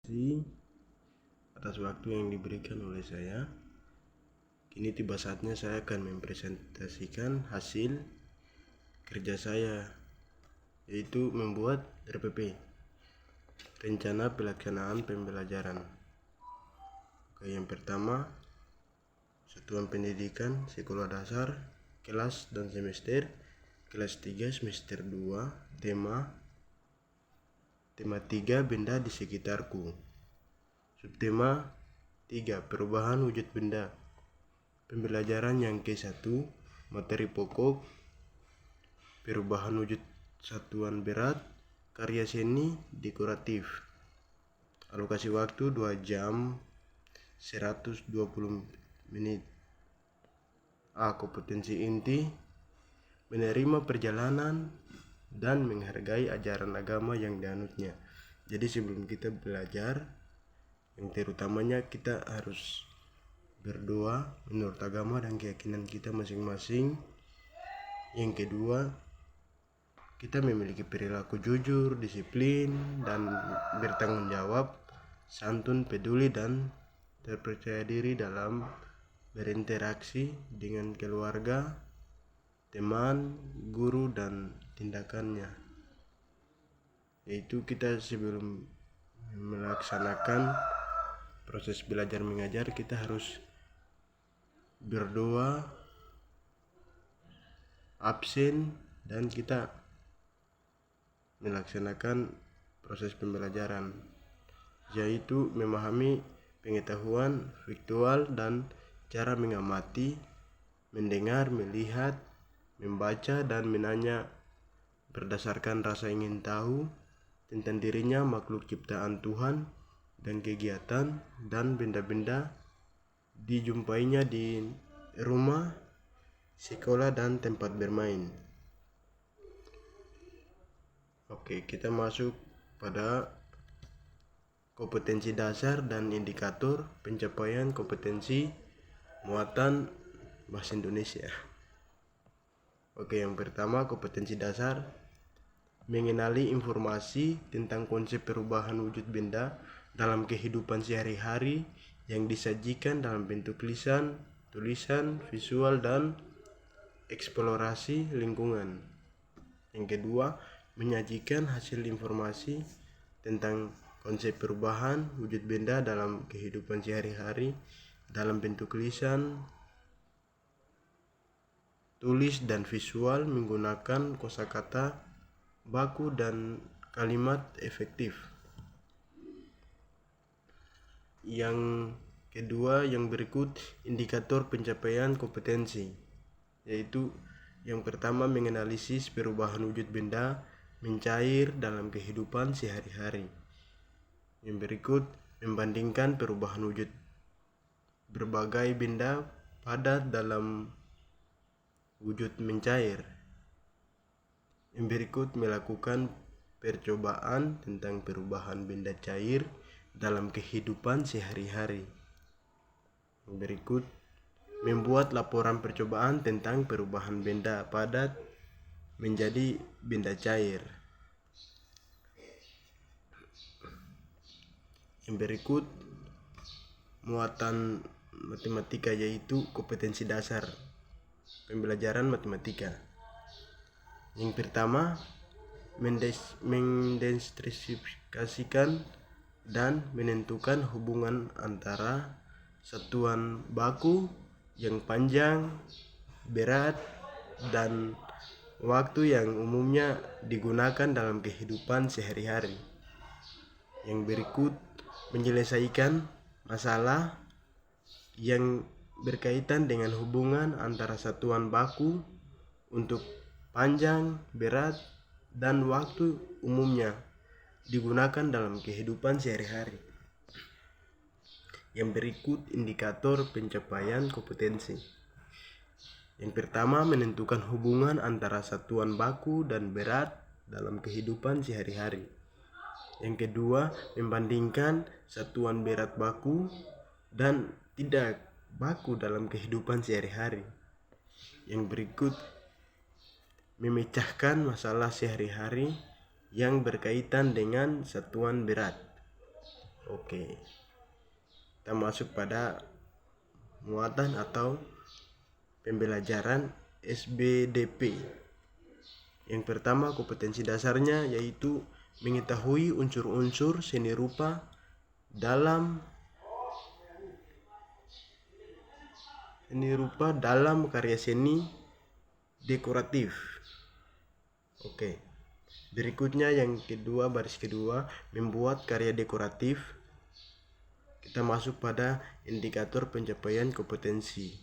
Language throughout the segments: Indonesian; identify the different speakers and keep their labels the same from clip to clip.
Speaker 1: Atas waktu yang diberikan oleh saya. Kini tiba saatnya saya akan mempresentasikan hasil kerja saya, yaitu membuat RPP, Rencana Pelaksanaan Pembelajaran. Oke, yang pertama, Satuan Pendidikan Sekolah Dasar, kelas dan semester, kelas 3 semester 2, tema 3 benda di sekitarku. Subtema 3 perubahan wujud benda. Pembelajaran yang ke-1, materi pokok, perubahan wujud satuan berat, karya seni dekoratif. Alokasi waktu 2 jam 120 menit. Kompetensi inti: menerima perjalanan dan menghargai ajaran agama yang dianutnya. Jadi sebelum kita belajar, yang terutamanya kita harus berdoa menurut agama dan keyakinan kita masing-masing. Yang kedua, kita memiliki perilaku jujur, disiplin, dan bertanggung jawab, santun, peduli, dan terpercaya diri dalam berinteraksi dengan keluarga, teman, guru, dan tindakannya. Yaitu kita sebelum melaksanakan proses belajar mengajar, kita harus berdoa, absen, dan kita melaksanakan proses pembelajaran, yaitu memahami pengetahuan faktual dan cara mengamati, mendengar, melihat, membaca, dan menanya berdasarkan rasa ingin tahu tentang dirinya, makhluk ciptaan Tuhan, dan kegiatan dan benda-benda dijumpainya di rumah, sekolah, dan tempat bermain. Oke, kita masuk pada kompetensi dasar dan indikator pencapaian kompetensi muatan bahasa Indonesia. Oke, yang pertama, kompetensi dasar: mengenali informasi tentang konsep perubahan wujud benda dalam kehidupan sehari-hari yang disajikan dalam bentuk lisan, tulisan, visual, dan eksplorasi lingkungan. Yang kedua, menyajikan hasil informasi tentang konsep perubahan wujud benda dalam kehidupan sehari-hari dalam bentuk lisan, tulis, dan visual menggunakan kosakata, baku, dan kalimat efektif. Yang kedua, yang berikut indikator pencapaian kompetensi, yaitu yang pertama, menganalisis perubahan wujud benda mencair dalam kehidupan sehari-hari. Yang berikut, membandingkan perubahan wujud berbagai benda padat dalam wujud mencair. Yang berikut, melakukan percobaan tentang perubahan benda cair dalam kehidupan sehari-hari. Yang berikut, membuat laporan percobaan tentang perubahan benda padat menjadi benda cair. Yang berikut, muatan matematika, yaitu kompetensi dasar pembelajaran matematika. Yang pertama, mendeskripsikan dan menentukan hubungan antara satuan baku yang panjang, berat, dan waktu yang umumnya digunakan dalam kehidupan sehari-hari. Yang berikut, menyelesaikan masalah yang berkaitan dengan hubungan antara satuan baku untuk panjang, berat, dan waktu umumnya digunakan dalam kehidupan sehari-hari. Yang berikut indikator pencapaian kompetensi. Yang pertama, menentukan hubungan antara satuan baku dan berat dalam kehidupan sehari-hari. Yang kedua, membandingkan satuan berat baku dan tidak baku dalam kehidupan sehari-hari. Yang berikut, memecahkan masalah sehari-hari yang berkaitan dengan satuan berat. Oke, kita masuk pada muatan atau pembelajaran SBDP. Yang pertama, kompetensi dasarnya yaitu mengetahui unsur-unsur seni rupa dalam karya seni dekoratif. Oke. Berikutnya yang kedua, baris kedua, membuat karya dekoratif. Kita masuk pada indikator pencapaian kompetensi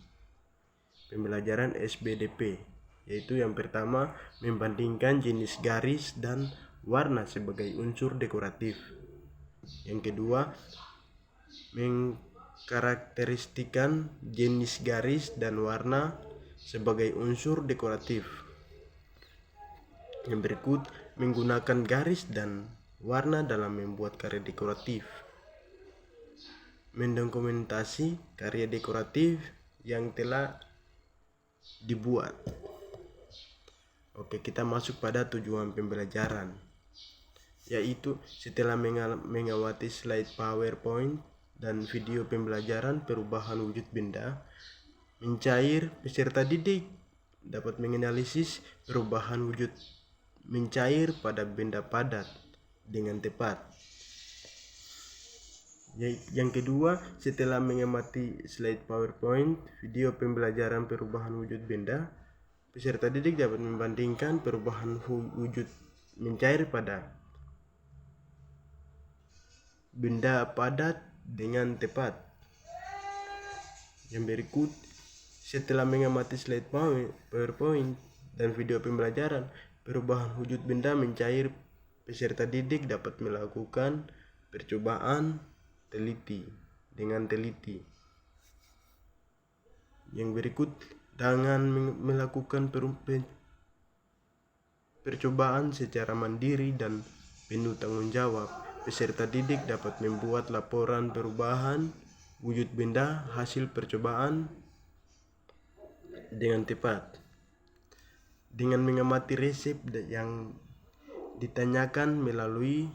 Speaker 1: pembelajaran SBDP, yaitu yang pertama, membandingkan jenis garis dan warna sebagai unsur dekoratif. Yang kedua, mengkarakteristikan jenis garis dan warna sebagai unsur dekoratif. Yang berikut, menggunakan garis dan warna dalam membuat karya dekoratif. Mendokumentasi karya dekoratif yang telah dibuat. Oke, kita masuk pada tujuan pembelajaran, yaitu setelah mengawati slide PowerPoint dan video pembelajaran perubahan wujud benda mencair, peserta didik dapat menganalisis perubahan wujud mencair pada benda padat dengan tepat. Yang kedua, setelah mengamati slide PowerPoint, video pembelajaran perubahan wujud benda, peserta didik dapat membandingkan perubahan wujud mencair pada benda padat dengan tepat. Yang berikut, setelah mengamati slide PowerPoint dan video pembelajaran perubahan wujud benda mencair, peserta didik dapat melakukan percobaan dengan teliti. Yang berikut, dengan melakukan percobaan secara mandiri dan penuh tanggung jawab, peserta didik dapat membuat laporan perubahan wujud benda hasil percobaan dengan tepat. Dengan mengamati resep yang ditanyakan melalui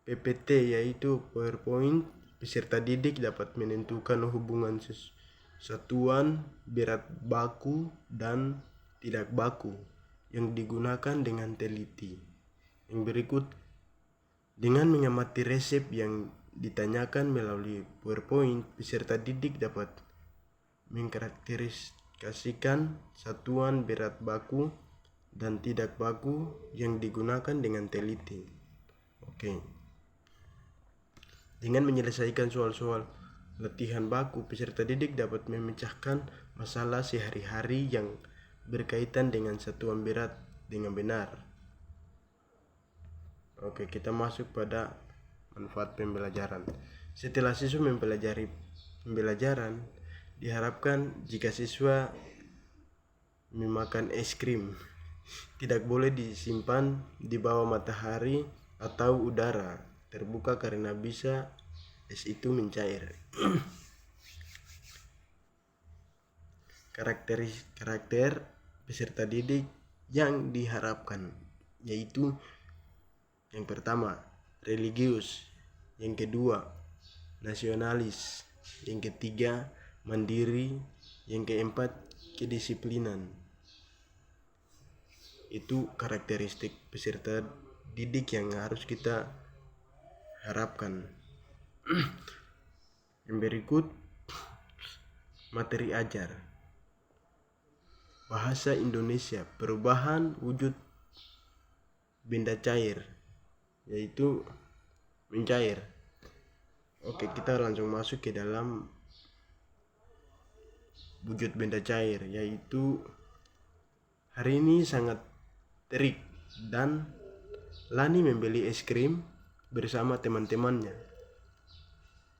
Speaker 1: PPT, yaitu PowerPoint, peserta didik dapat menentukan hubungan satuan berat baku dan tidak baku yang digunakan dengan teliti. Yang berikut, dengan mengamati resep yang ditanyakan melalui PowerPoint, peserta didik dapat mengkarakterisasikan satuan berat baku dan tidak baku yang digunakan dengan teliti. Oke. Dengan menyelesaikan soal-soal latihan baku, peserta didik dapat memecahkan masalah sehari-hari yang berkaitan dengan satuan berat dengan benar. Oke, kita masuk pada manfaat pembelajaran. Setelah siswa mempelajari pembelajaran, diharapkan jika siswa memakan es krim, tidak boleh disimpan di bawah matahari atau udara terbuka karena bisa es itu mencair. Karakter peserta didik yang diharapkan, yaitu yang pertama, religius, yang kedua, nasionalis, yang ketiga, mandiri, yang keempat, kedisiplinan. Itu karakteristik peserta didik yang harus kita harapkan. Yang berikut, materi ajar. Bahasa Indonesia, perubahan wujud benda cair, yaitu mencair. Oke, kita langsung masuk ke dalam wujud benda cair, yaitu hari ini sangat terik dan Lani membeli es krim bersama teman-temannya.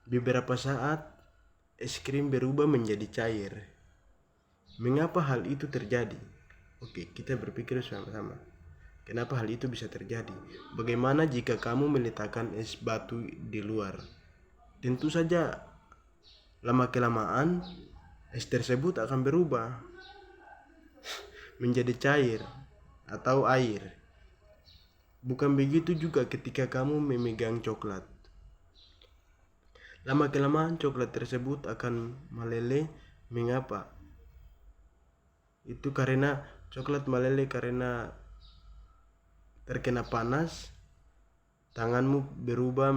Speaker 1: Beberapa saat, es krim berubah menjadi cair. Mengapa hal itu terjadi? Oke, kita berpikir sama-sama. Kenapa hal itu bisa terjadi? Bagaimana jika kamu meletakkan es batu di luar? Tentu saja lama-kelamaan es tersebut akan berubah menjadi cair atau air. Bukan begitu juga ketika kamu memegang coklat. Lama kelamaan coklat tersebut akan meleleh. Mengapa? Itu karena coklat meleleh karena terkena panas, tanganmu berubah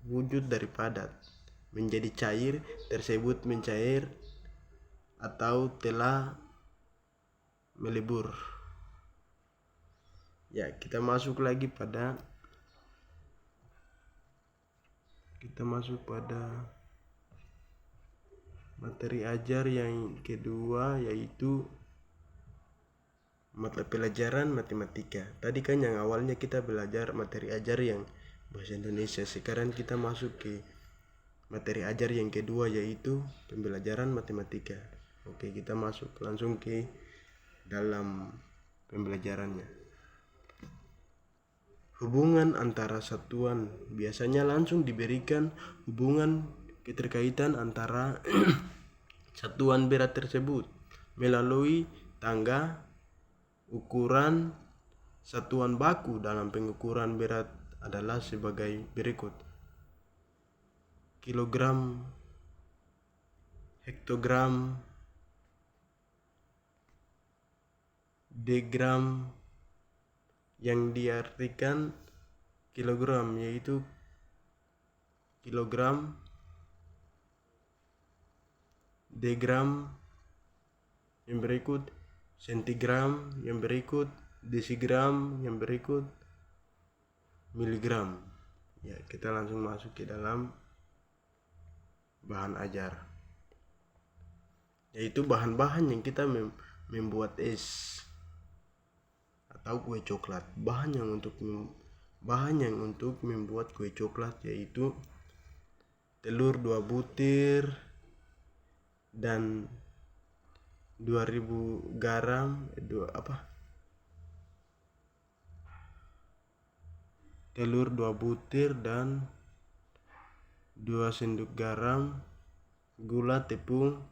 Speaker 1: wujud dari padat menjadi cair, tersebut mencair atau telah melebur. Ya, kita masuk pada materi ajar yang kedua, yaitu mata pelajaran matematika. Tadi kan yang awalnya kita belajar materi ajar yang bahasa Indonesia, sekarang kita masuk ke materi ajar yang kedua, yaitu pembelajaran matematika. Oke, kita masuk langsung ke dalam pembelajarannya. Hubungan antara satuan biasanya langsung diberikan hubungan keterkaitan antara satuan berat tersebut melalui tangga ukuran satuan baku dalam pengukuran berat adalah sebagai berikut: kilogram, hektogram, degram. Yang diartikan kilogram yaitu kilogram, degram, yang berikut sentigram, yang berikut desigram, yang berikut miligram. Ya, kita langsung masuk ke dalam bahan ajar, yaitu bahan-bahan yang kita membuat es atau kue coklat. Bahan yang untuk membuat kue coklat yaitu telur 2 butir dan 2000 garam telur 2 butir dan 2 sendok garam, gula, tepung,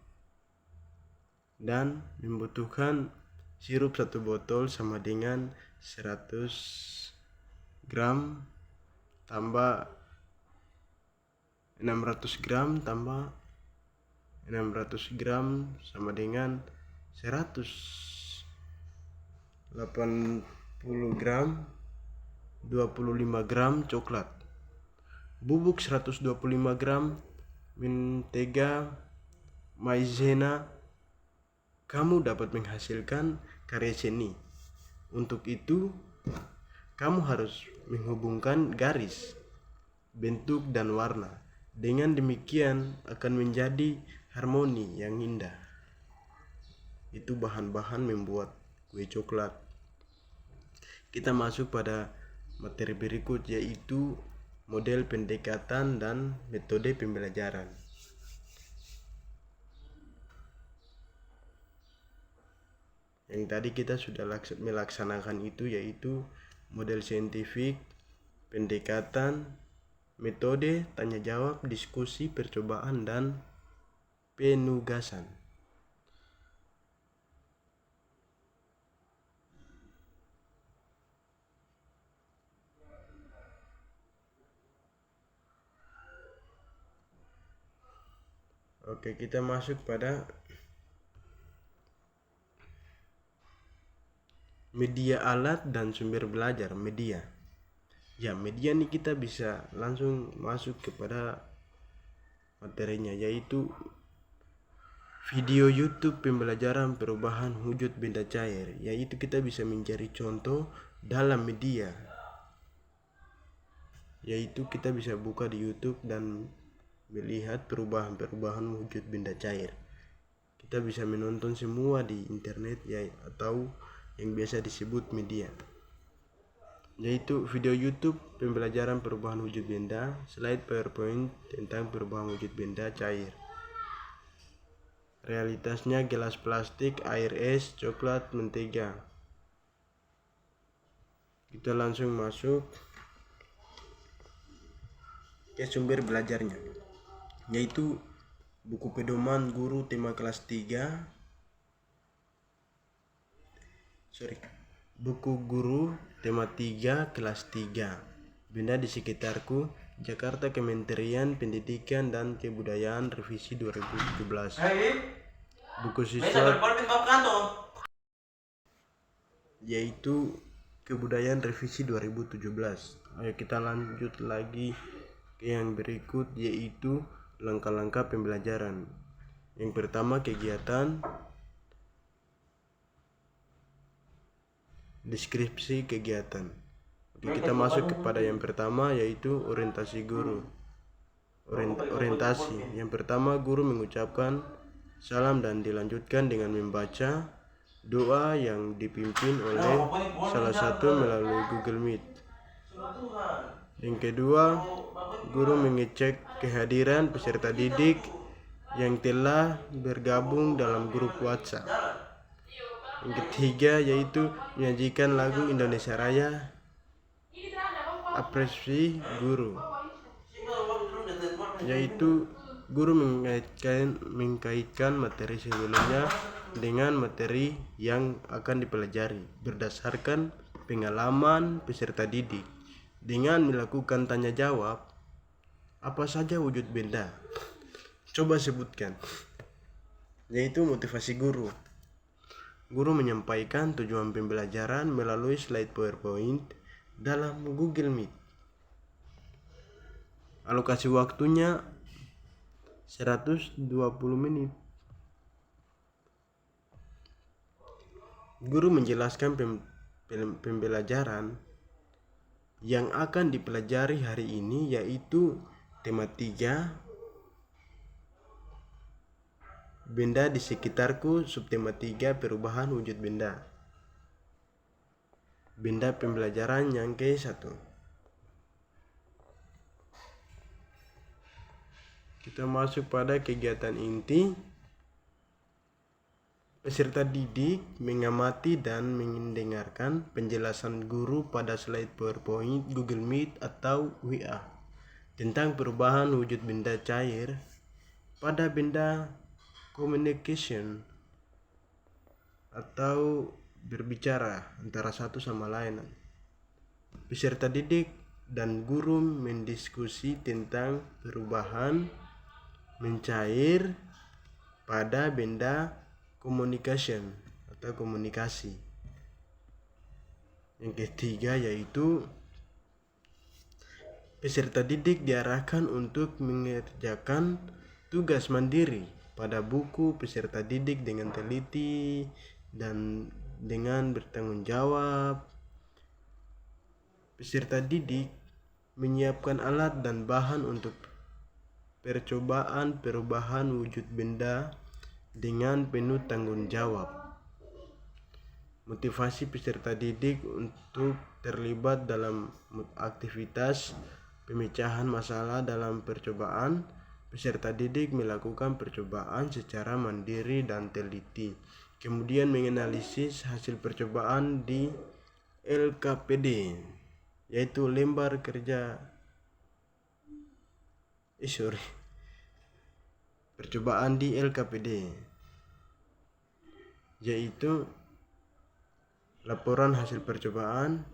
Speaker 1: dan membutuhkan sirup 1 botol sama dengan 100 gram tambah 600 gram tambah 600 gram sama dengan 180 gram 25 gram coklat, bubuk 125 gram, mentega, maizena. Kamu dapat menghasilkan karya seni. Untuk itu, kamu harus menghubungkan garis, bentuk, dan warna. Dengan demikian akan menjadi harmoni yang indah. Itu bahan-bahan membuat kue coklat. Kita masuk pada materi berikut, yaitu model pendekatan dan metode pembelajaran. Yang tadi kita sudah melaksanakan itu, yaitu model saintifik, pendekatan, metode, tanya jawab, diskusi, percobaan, dan penugasan. Oke, kita masuk pada media alat dan sumber belajar. Media. Ya, media ini kita bisa langsung masuk kepada materinya, yaitu video YouTube pembelajaran perubahan wujud benda cair. Yaitu kita bisa mencari contoh dalam media. Yaitu kita bisa buka di YouTube dan melihat perubahan-perubahan wujud benda cair. Kita bisa menonton semua di internet, ya, atau yang biasa disebut media, yaitu video YouTube pembelajaran perubahan wujud benda, slide PowerPoint tentang perubahan wujud benda cair, realitasnya gelas plastik, air es, coklat, mentega. Kita langsung masuk ke sumber belajarnya, yaitu buku pedoman guru tema kelas 3. Buku guru tema 3 kelas 3. Benda di sekitarku, Jakarta Kementerian Pendidikan dan Kebudayaan Revisi 2017. Buku siswa yaitu Kebudayaan Revisi 2017. Ayo kita lanjut lagi ke yang berikut, yaitu langkah-langkah pembelajaran. Yang pertama, kegiatan. Deskripsi kegiatan. Oke, kita masuk kepada yang pertama, yaitu orientasi guru. Orientasi. Yang pertama, guru mengucapkan salam dan dilanjutkan dengan membaca doa yang dipimpin oleh salah satu melalui Google Meet. Yang kedua, guru mengecek kehadiran peserta didik yang telah bergabung dalam grup WhatsApp. Yang ketiga, yaitu menyajikan lagu Indonesia Raya. Apresiasi guru, yaitu guru mengkaitkan materi sebelumnya dengan materi yang akan dipelajari berdasarkan pengalaman peserta didik dengan melakukan tanya jawab. Apa saja wujud benda? Coba sebutkan. Yaitu motivasi guru. Guru menyampaikan tujuan pembelajaran melalui slide PowerPoint dalam Google Meet. Alokasi waktunya 120 menit. Guru menjelaskan pembelajaran yang akan dipelajari hari ini, yaitu tema 3, benda di sekitarku, subtema 3, perubahan wujud benda. Benda pembelajaran yang ke-1. Kita masuk pada kegiatan inti. Peserta didik mengamati dan mendengarkan penjelasan guru pada slide PowerPoint, Google Meet atau WA tentang perubahan wujud benda cair pada benda communication atau berbicara antara satu sama lain. Peserta didik dan guru mendiskusi tentang perubahan mencair pada benda communication atau komunikasi. Yang ketiga, yaitu peserta didik diarahkan untuk mengerjakan tugas mandiri pada buku peserta didik dengan teliti dan dengan bertanggung jawab. Peserta didik menyiapkan alat dan bahan untuk percobaan perubahan wujud benda dengan penuh tanggung jawab. Motivasi peserta didik untuk terlibat dalam aktivitas pemecahan masalah dalam percobaan. Peserta didik melakukan percobaan secara mandiri dan teliti, kemudian menganalisis hasil percobaan di LKPD, yaitu lembar kerja percobaan di LKPD, yaitu laporan hasil percobaan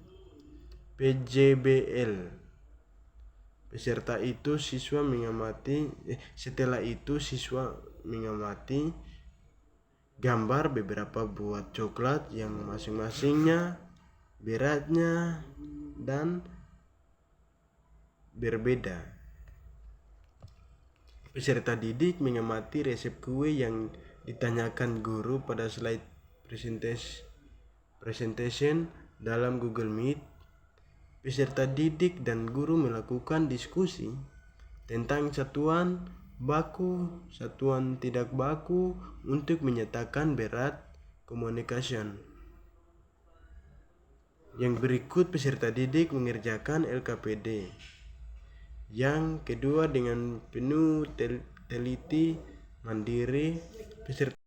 Speaker 1: PJBL. Setelah itu siswa mengamati gambar beberapa buah coklat yang masing-masingnya beratnya dan berbeda. Peserta didik mengamati resep kue yang ditanyakan guru pada slide presentation dalam Google Meet. Peserta didik dan guru melakukan diskusi tentang satuan baku, satuan tidak baku untuk menyatakan berat communication. Yang berikut, peserta didik mengerjakan LKPD. Yang kedua dengan penuh teliti mandiri, peserta